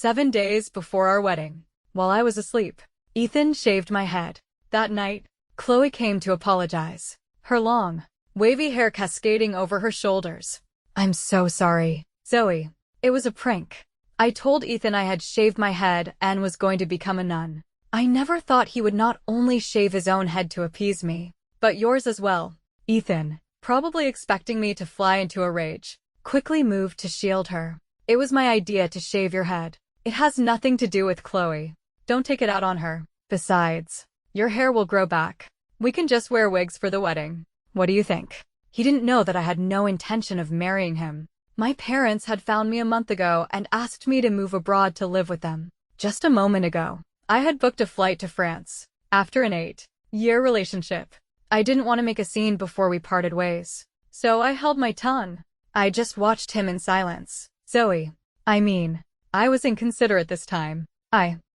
7 days before our wedding, while I was asleep, Ethan shaved my head. That night, Chloe came to apologize, her long, wavy hair cascading over her shoulders. "I'm so sorry, Zoe. It was a prank. I told Ethan I had shaved my head and was going to become a nun. I never thought he would not only shave his own head to appease me, but yours as well." Ethan, probably expecting me to fly into a rage, quickly moved to shield her. "It was my idea to shave your head. It has nothing to do with Chloe. Don't take it out on her. Besides, your hair will grow back. We can just wear wigs for the wedding. What do you think?" He didn't know that I had no intention of marrying him. My parents had found me a month ago and asked me to move abroad to live with them. Just a moment ago, I had booked a flight to France. After an 8-year relationship, I didn't want to make a scene before we parted ways, so I held my tongue. I just watched him in silence. "Zoe, I was inconsiderate this time.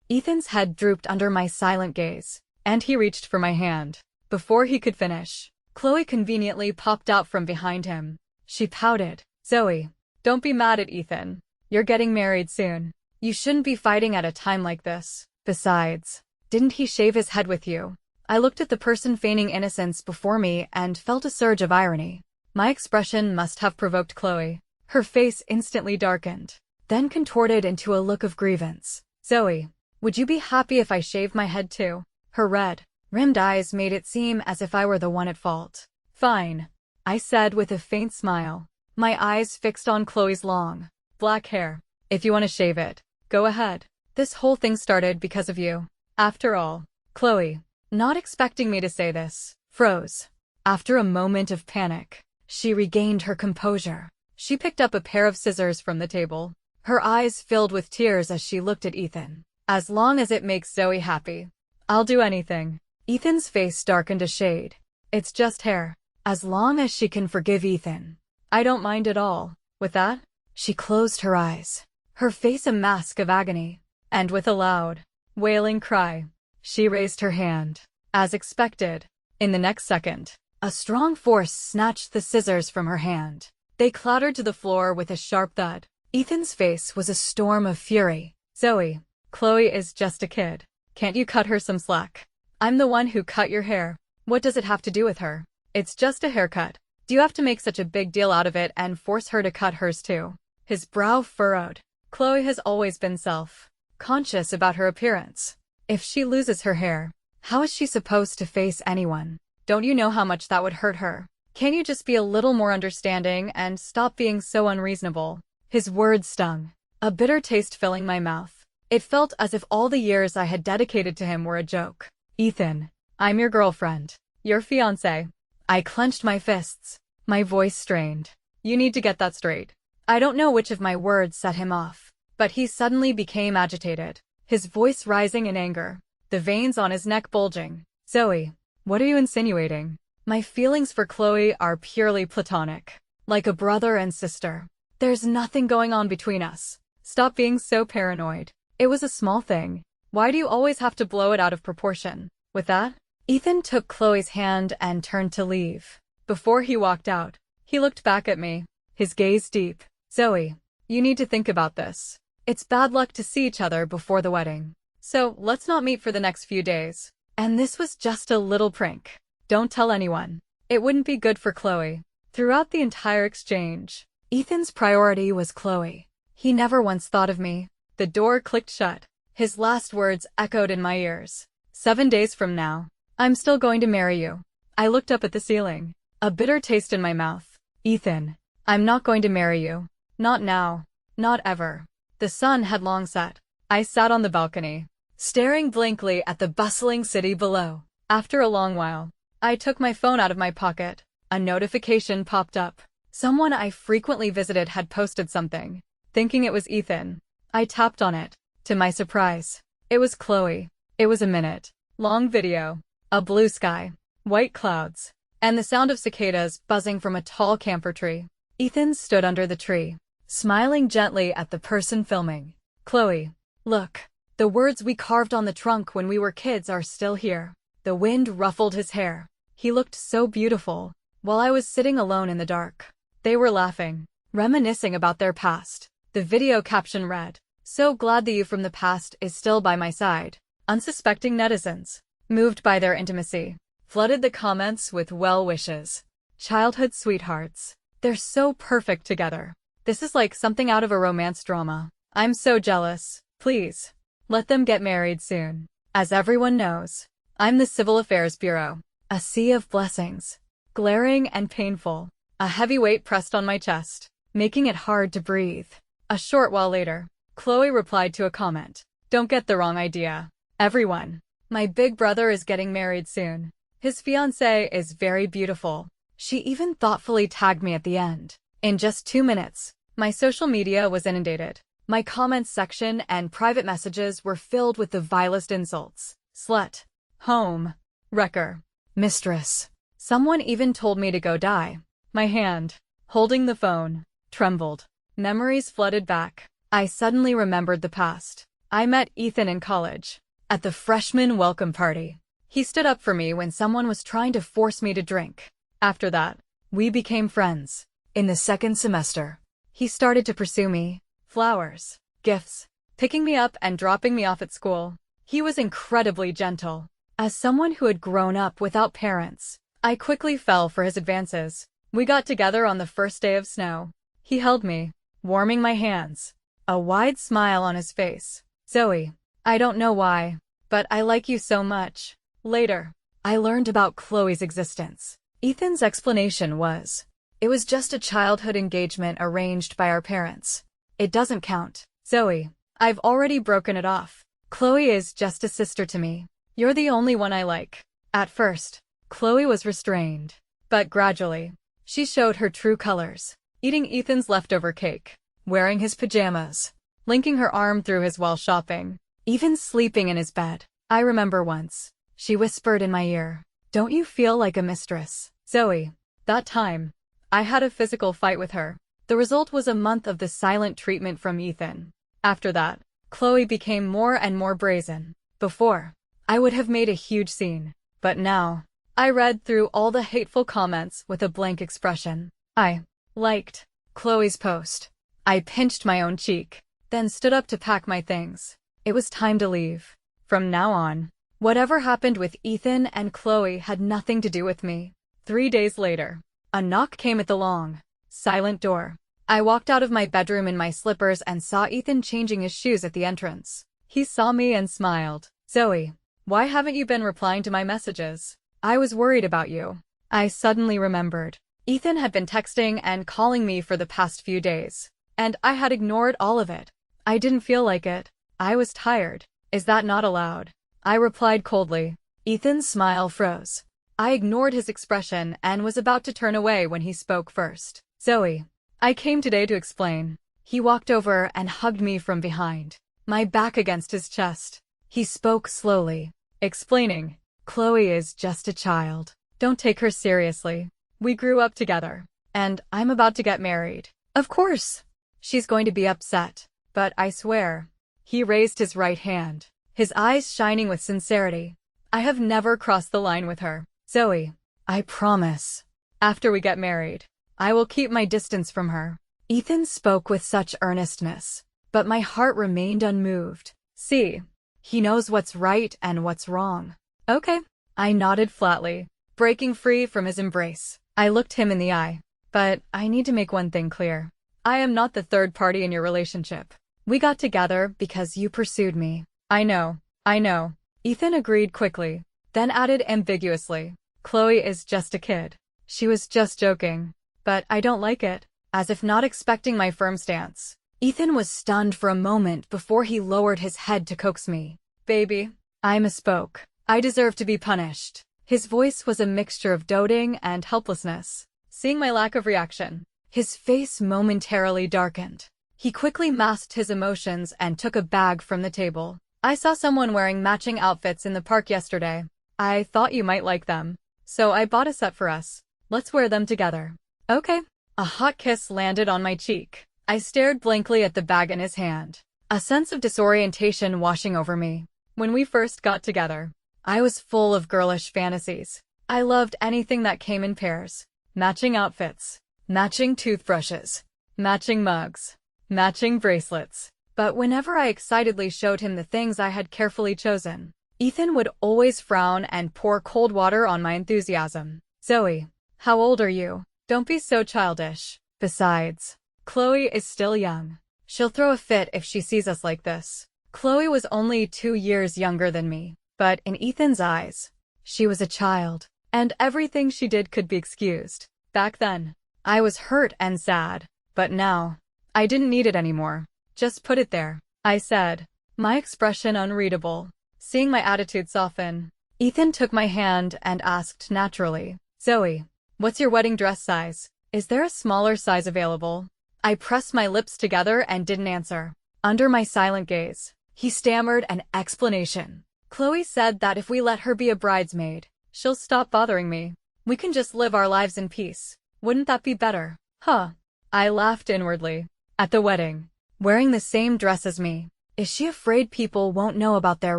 Ethan's head drooped under my silent gaze, and he reached for my hand. Before he could finish, Chloe conveniently popped out from behind him. She pouted. "Zoe, don't be mad at Ethan. You're getting married soon. You shouldn't be fighting at a time like this. Besides, didn't he shave his head with you?" I looked at the person feigning innocence before me and felt a surge of irony. My expression must have provoked Chloe. Her face instantly darkened, then contorted into a look of grievance. "Zoe, would you be happy if I shaved my head too?" Her red-rimmed eyes made it seem as if I were the one at fault. "Fine," I said with a faint smile, my eyes fixed on Chloe's long, black hair. "If you want to shave it, go ahead. This whole thing started because of you. After all." Chloe, not expecting me to say this, froze. After a moment of panic, she regained her composure. She picked up a pair of scissors from the table. Her eyes filled with tears as she looked at Ethan. "As long as it makes Zoe happy, I'll do anything." Ethan's face darkened a shade. "It's just hair. As long as she can forgive Ethan, I don't mind at all." With that, she closed her eyes, her face a mask of agony, and with a loud, wailing cry, she raised her hand. As expected, in the next second, a strong force snatched the scissors from her hand. They clattered to the floor with a sharp thud. Ethan's face was a storm of fury. "Zoe, Chloe is just a kid. Can't you cut her some slack? I'm the one who cut your hair. What does it have to do with her? It's just a haircut. Do you have to make such a big deal out of it and force her to cut hers too?" His brow furrowed. Chloe has always been self-conscious about her appearance. If she loses her hair, how is she supposed to face anyone? Don't you know how much that would hurt her? Can't you just be a little more understanding and stop being so unreasonable? His words stung, a bitter taste filling my mouth. It felt as if all the years I had dedicated to him were a joke. "Ethan, I'm your girlfriend, your fiancé." I clenched my fists, my voice strained. "You need to get that straight." I don't know which of my words set him off, but he suddenly became agitated, his voice rising in anger, the veins on his neck bulging. "Zoe, what are you insinuating? My feelings for Chloe are purely platonic, like a brother and sister. There's nothing going on between us. Stop being so paranoid. It was a small thing. Why do you always have to blow it out of proportion?" With that, Ethan took Chloe's hand and turned to leave. Before he walked out, he looked back at me, his gaze deep. "Zoe, you need to think about this. It's bad luck to see each other before the wedding. So let's not meet for the next few days. And this was just a little prank. Don't tell anyone. It wouldn't be good for Chloe." Throughout the entire exchange, Ethan's priority was Chloe. He never once thought of me. The door clicked shut. His last words echoed in my ears. 7 days from now, I'm still going to marry you." I looked up at the ceiling, a bitter taste in my mouth. "Ethan, I'm not going to marry you. Not now. Not ever." The sun had long set. I sat on the balcony, staring blankly at the bustling city below. After a long while, I took my phone out of my pocket. A notification popped up. Someone I frequently visited had posted something. Thinking it was Ethan, I tapped on it. To my surprise, it was Chloe. It was a minute-long video. A blue sky, white clouds, and the sound of cicadas buzzing from a tall camphor tree. Ethan stood under the tree, smiling gently at the person filming. "Chloe, look. The words we carved on the trunk when we were kids are still here." The wind ruffled his hair. He looked so beautiful, while I was sitting alone in the dark. They were laughing, reminiscing about their past. The video caption read, So glad that you from the past is still by my side. Unsuspecting netizens, moved by their intimacy, flooded the comments with well wishes. Childhood sweethearts. They're so perfect together. This is like something out of a romance drama. I'm so jealous. Please, let them get married soon. As everyone knows, I'm the Civil Affairs Bureau. A sea of blessings. Glaring and painful. A heavy weight pressed on my chest, making it hard to breathe. A short while later, Chloe replied to a comment. Don't get the wrong idea. Everyone, my big brother is getting married soon. His fiancé is very beautiful. She even thoughtfully tagged me at the end. In just 2 minutes, my social media was inundated. My comments section and private messages were filled with the vilest insults. Slut. Home. Wrecker. Mistress. Someone even told me to go die. My hand, holding the phone, trembled. Memories flooded back. I suddenly remembered the past. I met Ethan in college, at the freshman welcome party. He stood up for me when someone was trying to force me to drink. After that, we became friends. In the second semester, he started to pursue me. Flowers, gifts, picking me up and dropping me off at school. He was incredibly gentle. As someone who had grown up without parents, I quickly fell for his advances. We got together on the first day of snow. He held me, warming my hands, a wide smile on his face. Zoe, I don't know why, but I like you so much. Later, I learned about Chloe's existence. Ethan's explanation was, it was just a childhood engagement arranged by our parents. It doesn't count. Zoe, I've already broken it off. Chloe is just a sister to me. You're the only one I like. At first, Chloe was restrained, but gradually, she showed her true colors, eating Ethan's leftover cake, wearing his pajamas, linking her arm through his while shopping, even sleeping in his bed. I remember once, she whispered in my ear, "Don't you feel like a mistress, Zoe?" That time, I had a physical fight with her. The result was a month of the silent treatment from Ethan. After that, Chloe became more and more brazen. Before, I would have made a huge scene, but now, I read through all the hateful comments with a blank expression. I liked Chloe's post. I pinched my own cheek, then stood up to pack my things. It was time to leave. From now on, whatever happened with Ethan and Chloe had nothing to do with me. 3 days later, a knock came at the long, silent door. I walked out of my bedroom in my slippers and saw Ethan changing his shoes at the entrance. He saw me and smiled. Zoe, why haven't you been replying to my messages? I was worried about you. I suddenly remembered. Ethan had been texting and calling me for the past few days, and I had ignored all of it. I didn't feel like it. I was tired. Is that not allowed? I replied coldly. Ethan's smile froze. I ignored his expression and was about to turn away when he spoke first. Zoe, I came today to explain. He walked over and hugged me from behind, my back against his chest. He spoke slowly, explaining, Chloe is just a child. Don't take her seriously. We grew up together, and I'm about to get married. Of course, she's going to be upset, but I swear. He raised his right hand, his eyes shining with sincerity. I have never crossed the line with her. Zoe, I promise. After we get married, I will keep my distance from her. Ethan spoke with such earnestness, but my heart remained unmoved. See, he knows what's right and what's wrong. Okay. I nodded flatly, breaking free from his embrace. I looked him in the eye. But I need to make one thing clear. I am not the third party in your relationship. We got together because you pursued me. I know. Ethan agreed quickly, then added ambiguously, Chloe is just a kid. She was just joking. But I don't like it. As if not expecting my firm stance, Ethan was stunned for a moment before he lowered his head to coax me. Baby, I misspoke. I deserve to be punished. His voice was a mixture of doting and helplessness. Seeing my lack of reaction, his face momentarily darkened. He quickly masked his emotions and took a bag from the table. I saw someone wearing matching outfits in the park yesterday. I thought you might like them, so I bought a set for us. Let's wear them together. Okay. A hot kiss landed on my cheek. I stared blankly at the bag in his hand, a sense of disorientation washing over me. When we first got together, I was full of girlish fantasies. I loved anything that came in pairs. Matching outfits, matching toothbrushes, matching mugs, matching bracelets. But whenever I excitedly showed him the things I had carefully chosen, Ethan would always frown and pour cold water on my enthusiasm. Zoe, how old are you? Don't be so childish. Besides, Chloe is still young. She'll throw a fit if she sees us like this. Chloe was only 2 years younger than me, but in Ethan's eyes, she was a child, and everything she did could be excused. Back then, I was hurt and sad, but now, I didn't need it anymore. Just put it there, I said, my expression unreadable. Seeing my attitude soften, Ethan took my hand and asked naturally, Zoe, what's your wedding dress size? Is there a smaller size available? I pressed my lips together and didn't answer. Under my silent gaze, he stammered an explanation. Chloe said that if we let her be a bridesmaid, she'll stop bothering me. We can just live our lives in peace. Wouldn't that be better? Huh. I laughed inwardly. At the wedding, wearing the same dress as me. Is she afraid people won't know about their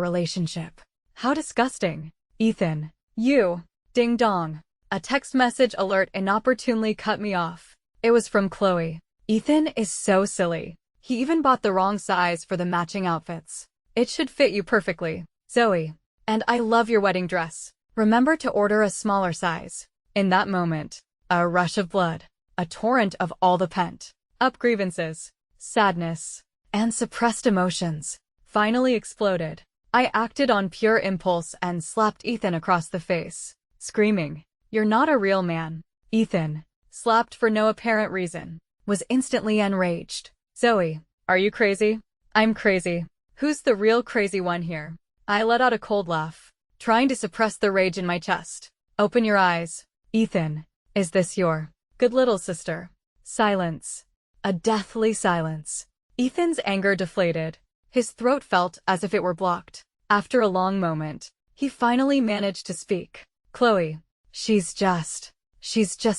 relationship? How disgusting. Ethan, you. Ding dong. A text message alert inopportunely cut me off. It was from Chloe. Ethan is so silly. He even bought the wrong size for the matching outfits. It should fit you perfectly, Zoe. And I love your wedding dress. Remember to order a smaller size. In that moment, a rush of blood, a torrent of all the pent-up grievances, sadness, and suppressed emotions, finally exploded. I acted on pure impulse and slapped Ethan across the face, screaming, "You're not a real man." Ethan, slapped for no apparent reason, was instantly enraged. Zoe, are you crazy? I'm crazy. Who's the real crazy one here? I let out a cold laugh, trying to suppress the rage in my chest. Open your eyes. Ethan, is this your good little sister? Silence. A deathly silence. Ethan's anger deflated. His throat felt as if it were blocked. After a long moment, he finally managed to speak. Chloe, she's just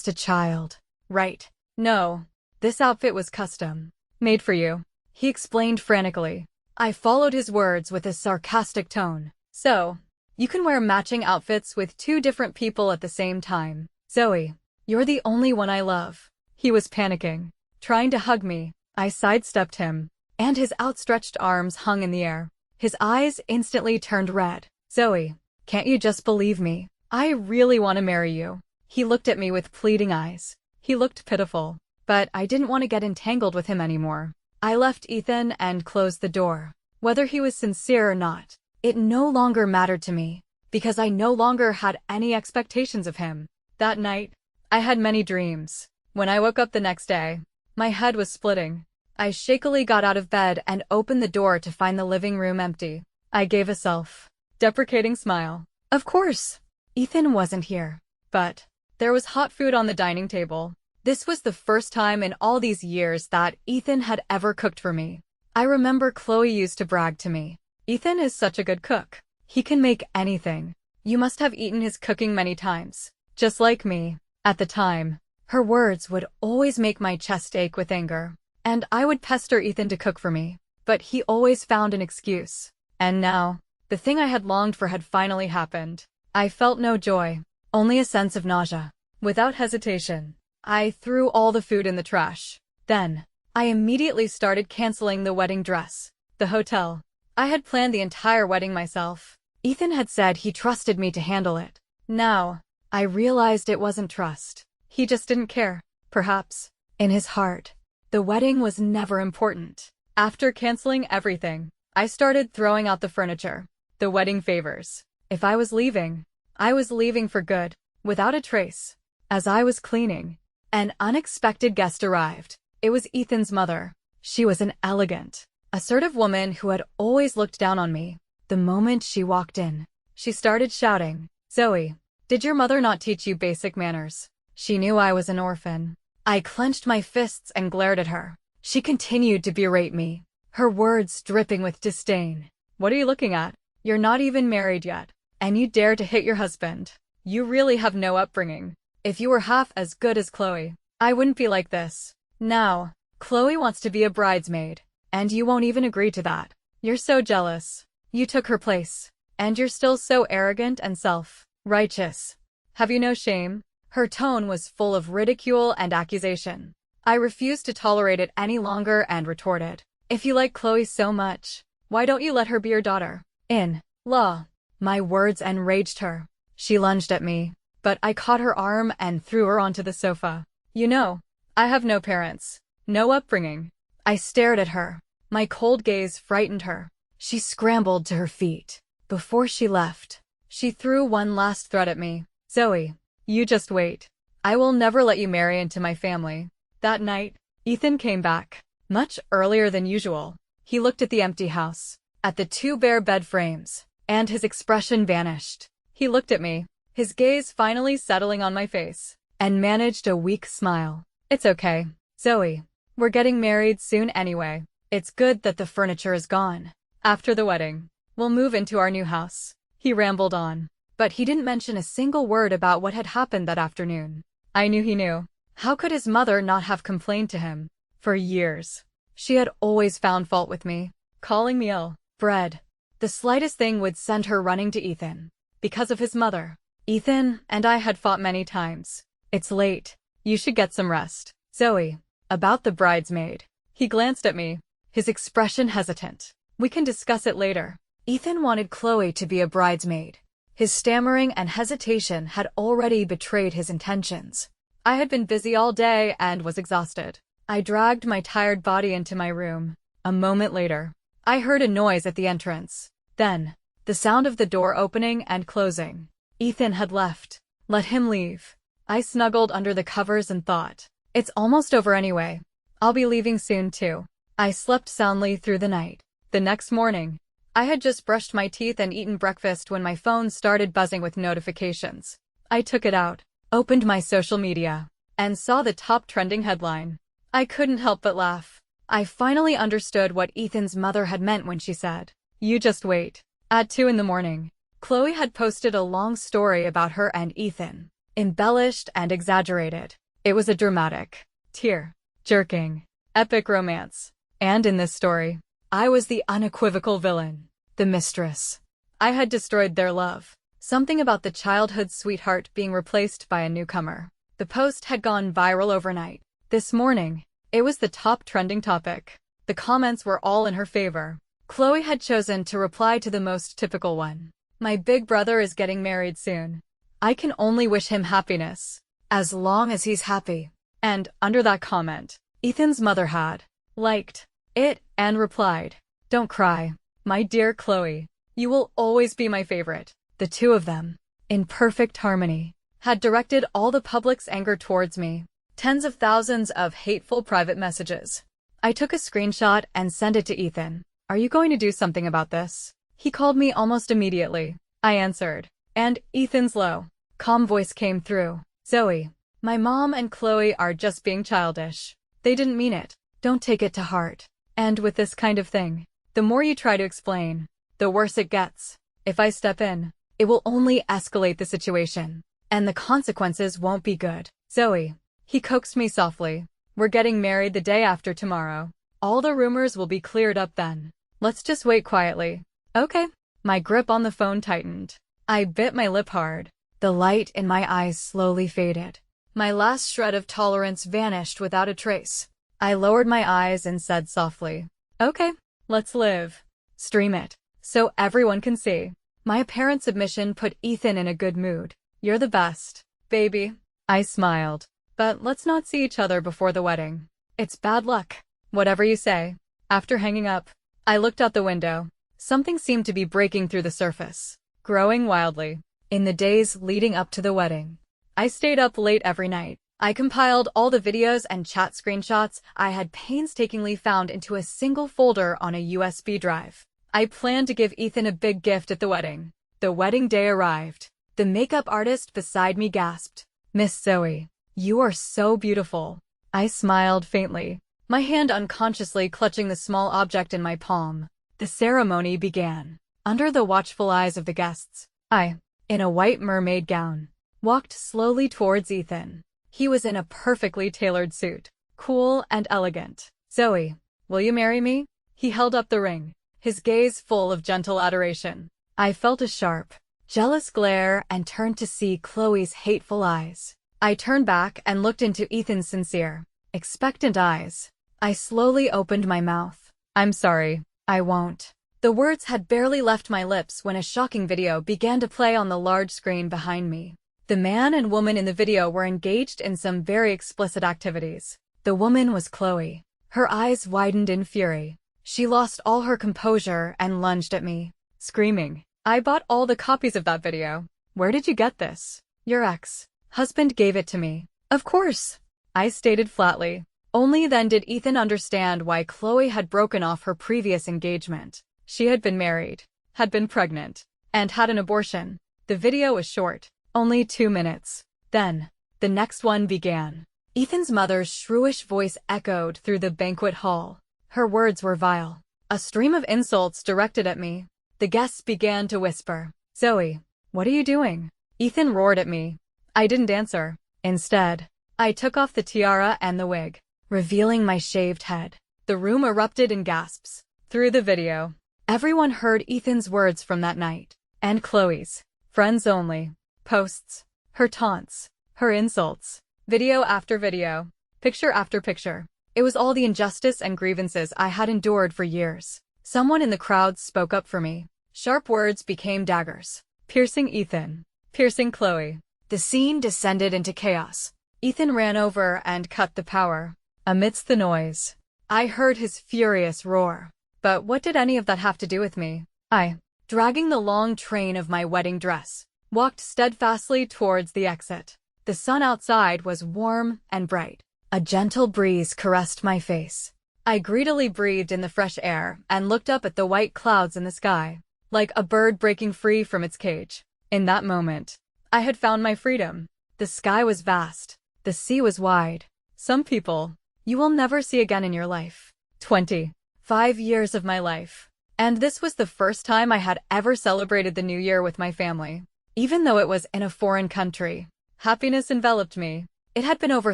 a child. Right. No. This outfit was custom made for you, he explained frantically. I followed his words with a sarcastic tone. So, you can wear matching outfits with 2 different people at the same time. Zoe, you're the only one I love. He was panicking, trying to hug me. I sidestepped him, and his outstretched arms hung in the air. His eyes instantly turned red. Zoe, can't you just believe me? I really want to marry you. He looked at me with pleading eyes. He looked pitiful, but I didn't want to get entangled with him anymore. I left Ethan and closed the door. Whether he was sincere or not, it no longer mattered to me, because I no longer had any expectations of him. That night, I had many dreams. When I woke up the next day, my head was splitting. I shakily got out of bed and opened the door to find the living room empty. I gave a self-deprecating smile. Of course, Ethan wasn't here. But there was hot food on the dining table. This was the first time in all these years that Ethan had ever cooked for me. I remember Chloe used to brag to me, "Ethan is such a good cook. He can make anything. You must have eaten his cooking many times." Just like me. At the time, her words would always make my chest ache with anger, and I would pester Ethan to cook for me, but he always found an excuse. And now, the thing I had longed for had finally happened. I felt no joy, only a sense of nausea. Without hesitation, I threw all the food in the trash. Then, I immediately started canceling the wedding dress, the hotel. I had planned the entire wedding myself. Ethan had said he trusted me to handle it. Now, I realized it wasn't trust. He just didn't care. Perhaps, in his heart, the wedding was never important. After canceling everything, I started throwing out the furniture, the wedding favors. If I was leaving, I was leaving for good, without a trace. As I was cleaning, an unexpected guest arrived. It was Ethan's mother. She was an elegant, assertive woman who had always looked down on me. The moment she walked in, she started shouting, "Zoe, did your mother not teach you basic manners?" She knew I was an orphan. I clenched my fists and glared at her. She continued to berate me, her words dripping with disdain. "What are you looking at? You're not even married yet, and you dare to hit your husband. You really have no upbringing. If you were half as good as Chloe, I wouldn't be like this. Now, Chloe wants to be a bridesmaid, and you won't even agree to that. You're so jealous. You took her place, and you're still so arrogant and self-righteous. Have you no shame?" Her tone was full of ridicule and accusation. I refused to tolerate it any longer and retorted, If you like Chloe so much, why don't you let her be your daughter? In law. My words enraged her. She lunged at me, but I caught her arm and threw her onto the sofa. You know, I have no parents, no upbringing. I stared at her. My cold gaze frightened her. She scrambled to her feet. Before she left, she threw one last threat at me. Zoe, you just wait. I will never let you marry into my family. That night, Ethan came back, much earlier than usual. He looked at the empty house, at the two bare bed frames, and his expression vanished. He looked at me, his gaze finally settling on my face, and managed a weak smile. It's okay, Zoe. We're getting married soon anyway. It's good that the furniture is gone. After the wedding, we'll move into our new house. He rambled on, but he didn't mention a single word about what had happened that afternoon. I knew he knew. How could his mother not have complained to him? For years, she had always found fault with me, calling me ill bred. The slightest thing would send her running to Ethan. Because of his mother, Ethan and I had fought many times. It's late. You should get some rest. Zoe, about the bridesmaid. He glanced at me, his expression hesitant. We can discuss it later. Ethan wanted Chloe to be a bridesmaid. His stammering and hesitation had already betrayed his intentions. I had been busy all day and was exhausted. I dragged my tired body into my room. A moment later, I heard a noise at the entrance. Then, the sound of the door opening and closing. Ethan had left. Let him leave. I snuggled under the covers and thought, it's almost over anyway. I'll be leaving soon too. I slept soundly through the night. The next morning, I had just brushed my teeth and eaten breakfast when my phone started buzzing with notifications. I took it out, opened my social media, and saw the top trending headline. I couldn't help but laugh. I finally understood what Ethan's mother had meant when she said, "You just wait." At 2 in the morning, Chloe had posted a long story about her and Ethan, embellished and exaggerated. It was a dramatic, tear-jerking, epic romance. And in this story, I was the unequivocal villain, the mistress. I had destroyed their love. Something about the childhood sweetheart being replaced by a newcomer. The post had gone viral overnight. This morning, it was the top trending topic. The comments were all in her favor. Chloe had chosen to reply to the most typical one. My big brother is getting married soon. I can only wish him happiness, as long as he's happy. And under that comment, Ethan's mother had liked it and replied, "Don't cry, my dear Chloe. You will always be my favorite." The two of them, in perfect harmony, had directed all the public's anger towards me. Tens of thousands of hateful private messages. I took a screenshot and sent it to Ethan. "Are you going to do something about this?" He called me almost immediately. I answered, and Ethan's low, calm voice came through. "Zoe, my mom and Chloe are just being childish. They didn't mean it. Don't take it to heart. And with this kind of thing, the more you try to explain, the worse it gets. If I step in, it will only escalate the situation, and the consequences won't be good." "Zoe," he coaxed me softly, "we're getting married the day after tomorrow. All the rumors will be cleared up then. Let's just wait quietly." "Okay." My grip on the phone tightened. I bit my lip hard. The light in my eyes slowly faded. My last shred of tolerance vanished without a trace. I lowered my eyes and said softly, "Okay, let's live. Stream it, so everyone can see." My apparent submission put Ethan in a good mood. "You're the best, baby." I smiled. "But let's not see each other before the wedding. It's bad luck." "Whatever you say." After hanging up, I looked out the window. Something seemed to be breaking through the surface, growing wildly. In the days leading up to the wedding, I stayed up late every night. I compiled all the videos and chat screenshots I had painstakingly found into a single folder on a USB drive. I planned to give Ethan a big gift at the wedding. The wedding day arrived. The makeup artist beside me gasped, "Miss Zoe, you are so beautiful." I smiled faintly, my hand unconsciously clutching the small object in my palm. The ceremony began. Under the watchful eyes of the guests, I, in a white mermaid gown, walked slowly towards Ethan. He was in a perfectly tailored suit, cool and elegant. "Zoe, will you marry me?" He held up the ring, his gaze full of gentle adoration. I felt a sharp, jealous glare and turned to see Chloe's hateful eyes. I turned back and looked into Ethan's sincere, expectant eyes. I slowly opened my mouth. I'm sorry. I won't. The words had barely left my lips when a shocking video began to play on the large screen behind me. The man and woman in the video were engaged in some very explicit activities. The woman was Chloe. Her eyes widened in fury. She lost all her composure and lunged at me, screaming, "I bought all the copies of that video. Where did you get this?" "Your ex-husband gave it to me." "Of course," I stated flatly. Only then did Ethan understand why Chloe had broken off her previous engagement. She had been married, had been pregnant, and had an abortion. The video was short, only 2 minutes. Then, the next one began. Ethan's mother's shrewish voice echoed through the banquet hall. Her words were vile. A stream of insults directed at me. The guests began to whisper, "Zoe, what are you doing?" Ethan roared at me. I didn't answer. Instead, I took off the tiara and the wig, revealing my shaved head. The room erupted in gasps. Through the video, everyone heard Ethan's words from that night, and Chloe's. Friends only. Posts. Her taunts. Her insults. Video after video. Picture after picture. It was all the injustice and grievances I had endured for years. Someone in the crowd spoke up for me. Sharp words became daggers, piercing Ethan, piercing Chloe. The scene descended into chaos. Ethan ran over and cut the power. Amidst the noise, I heard his furious roar. But what did any of that have to do with me? I, dragging the long train of my wedding dress, walked steadfastly towards the exit. The sun outside was warm and bright. A gentle breeze caressed my face. I greedily breathed in the fresh air and looked up at the white clouds in the sky, like a bird breaking free from its cage. In that moment, I had found my freedom. The sky was vast. The sea was wide. Some people you will never see again in your life. 25 years of my life. And this was the first time I had ever celebrated the new year with my family. Even though it was in a foreign country, happiness enveloped me. It had been over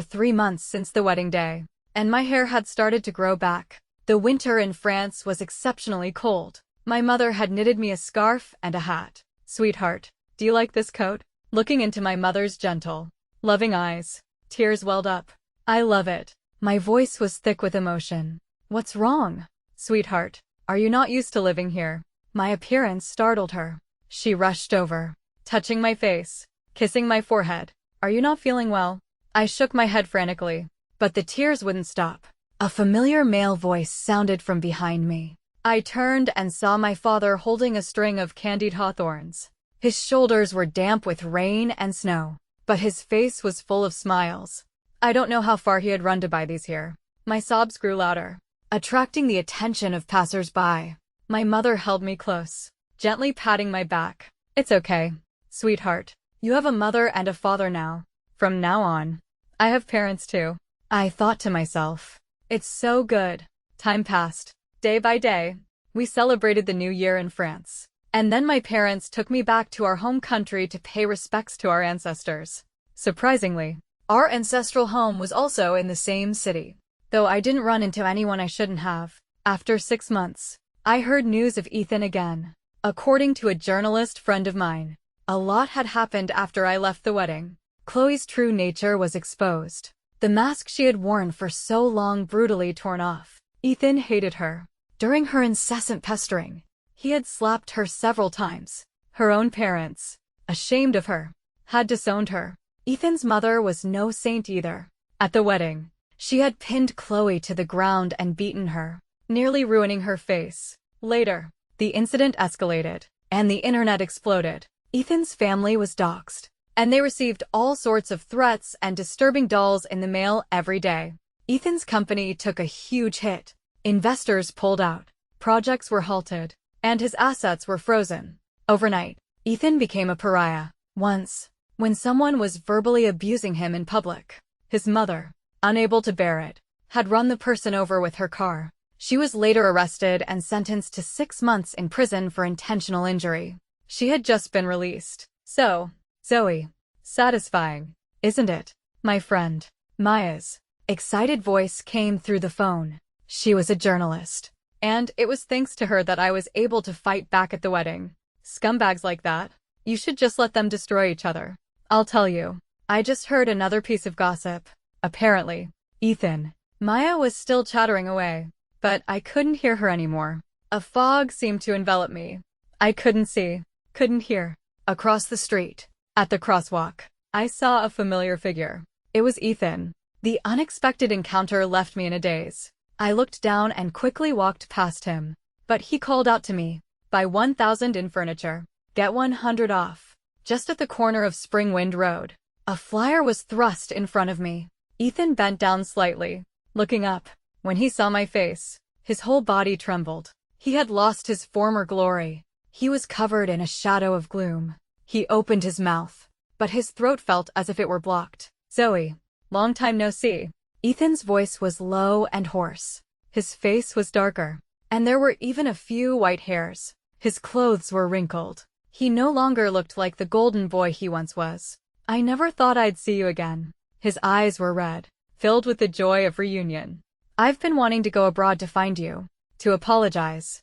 3 months since the wedding day, and my hair had started to grow back. The winter in France was exceptionally cold. My mother had knitted me a scarf and a hat. "Sweetheart, do you like this coat?" Looking into my mother's gentle, loving eyes, tears welled up. "I love it." My voice was thick with emotion. "What's wrong? Sweetheart, are you not used to living here?" My appearance startled her. She rushed over, touching my face, kissing my forehead. "Are you not feeling well?" I shook my head frantically, but the tears wouldn't stop. A familiar male voice sounded from behind me. I turned and saw my father holding a string of candied hawthorns. His shoulders were damp with rain and snow, but his face was full of smiles. I don't know how far he had run to buy these here. My sobs grew louder, attracting the attention of passers-by. My mother held me close, gently patting my back. "It's okay, sweetheart. You have a mother and a father now. From now on, I have parents too." I thought to myself, it's so good. Time passed. Day by day, we celebrated the new year in France. And then my parents took me back to our home country to pay respects to our ancestors. Surprisingly, our ancestral home was also in the same city, though I didn't run into anyone I shouldn't have. After 6 months, I heard news of Ethan again. According to a journalist friend of mine, a lot had happened after I left the wedding. Chloe's true nature was exposed. The mask she had worn for so long brutally torn off. Ethan hated her. During her incessant pestering, he had slapped her several times. Her own parents, ashamed of her, had disowned her. Ethan's mother was no saint either. At the wedding, she had pinned Chloe to the ground and beaten her, nearly ruining her face. Later, the incident escalated, and the internet exploded. Ethan's family was doxxed, and they received all sorts of threats and disturbing dolls in the mail every day. Ethan's company took a huge hit. Investors pulled out, projects were halted, and his assets were frozen. Overnight, Ethan became a pariah. Once, when someone was verbally abusing him in public, his mother, unable to bear it, had run the person over with her car. She was later arrested and sentenced to 6 months in prison for intentional injury. She had just been released. "So, Zoe, satisfying, isn't it?" My friend, Maya's excited voice came through the phone. She was a journalist, and it was thanks to her that I was able to fight back at the wedding. "Scumbags like that, you should just let them destroy each other." "I'll tell you, I just heard another piece of gossip. Apparently, Ethan." Maya was still chattering away, but I couldn't hear her anymore. A fog seemed to envelop me. I couldn't see, couldn't hear. Across the street, at the crosswalk, I saw a familiar figure. It was Ethan. The unexpected encounter left me in a daze. I looked down and quickly walked past him. But he called out to me, "Buy 1,000 in furniture. Get 100 off." Just at the corner of Springwind Road, a flyer was thrust in front of me. Ethan bent down slightly, looking up. When he saw my face, his whole body trembled. He had lost his former glory. He was covered in a shadow of gloom. He opened his mouth, but his throat felt as if it were blocked. "Zoe, long time no see." Ethan's voice was low and hoarse. His face was darker, and there were even a few white hairs. His clothes were wrinkled. He no longer looked like the golden boy he once was. "I never thought I'd see you again." His eyes were red, filled with the joy of reunion. "I've been wanting to go abroad to find you, to apologize."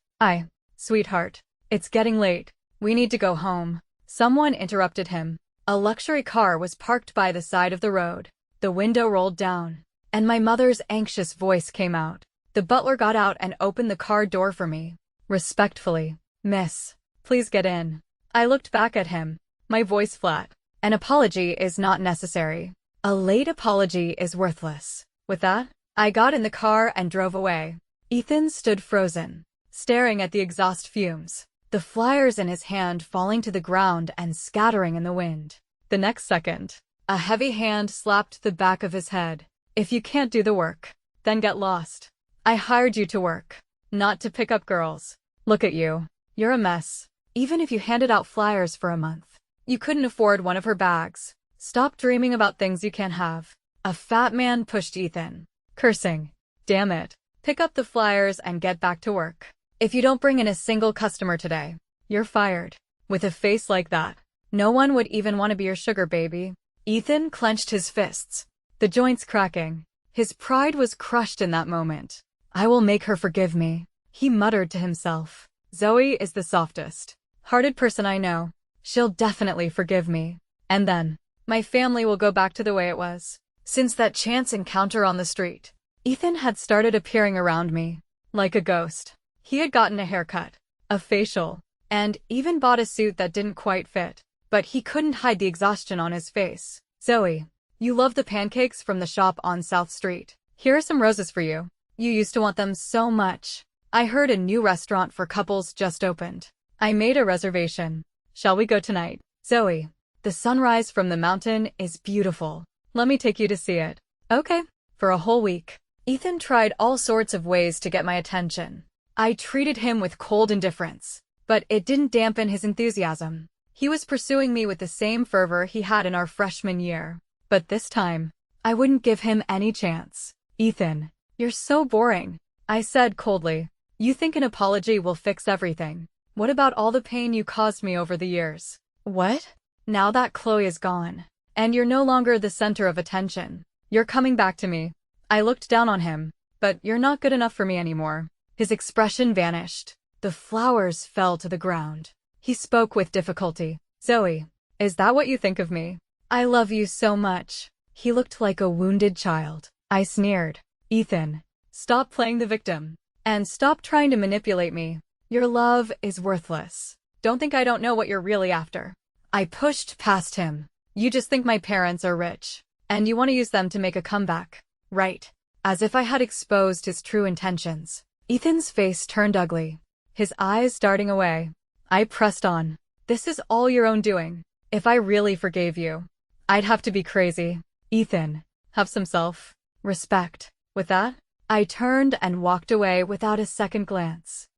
Sweetheart, it's getting late. We need to go home." Someone interrupted him. A luxury car was parked by the side of the road. The window rolled down, and my mother's anxious voice came out. The butler got out and opened the car door for me. Respectfully, "Miss, please get in." I looked back at him, my voice flat. "An apology is not necessary. A late apology is worthless." With that, I got in the car and drove away. Ethan stood frozen, staring at the exhaust fumes, the flyers in his hand falling to the ground and scattering in the wind. The next second, a heavy hand slapped the back of his head. "If you can't do the work, then get lost. I hired you to work, not to pick up girls. Look at you. You're a mess. Even if you handed out flyers for a month, you couldn't afford one of her bags. Stop dreaming about things you can't have." A fat man pushed Ethan, cursing. "Damn it. Pick up the flyers and get back to work. If you don't bring in a single customer today, you're fired." With a face like that, no one would even want to be your sugar baby. Ethan clenched his fists, the joints cracking. His pride was crushed in that moment. "I will make her forgive me," he muttered to himself. "Zoe is the softest-hearted person I know. She'll definitely forgive me. And then, my family will go back to the way it was." Since that chance encounter on the street, Ethan had started appearing around me, like a ghost. He had gotten a haircut, a facial, and even bought a suit that didn't quite fit. But he couldn't hide the exhaustion on his face. "Zoe, you love the pancakes from the shop on South Street. Here are some roses for you. You used to want them so much. I heard a new restaurant for couples just opened. I made a reservation. Shall we go tonight?" "Zoe, the sunrise from the mountain is beautiful. Let me take you to see it." "Okay." For a whole week, Ethan tried all sorts of ways to get my attention. I treated him with cold indifference, but it didn't dampen his enthusiasm. He was pursuing me with the same fervor he had in our freshman year. But this time, I wouldn't give him any chance. "Ethan, you're so boring," I said coldly. "You think an apology will fix everything. What about all the pain you caused me over the years?" "What?" "Now that Chloe is gone, and you're no longer the center of attention, you're coming back to me." I looked down on him. "But you're not good enough for me anymore." His expression vanished. The flowers fell to the ground. He spoke with difficulty. "Zoe, is that what you think of me? I love you so much." He looked like a wounded child. I sneered. "Ethan, stop playing the victim. And stop trying to manipulate me. Your love is worthless. Don't think I don't know what you're really after." I pushed past him. "You just think my parents are rich, and you want to use them to make a comeback, right?" As if I had exposed his true intentions. Ethan's face turned ugly, his eyes darting away. I pressed on. "This is all your own doing. If I really forgave you, I'd have to be crazy. Ethan, have some self-respect." With that, I turned and walked away without a second glance.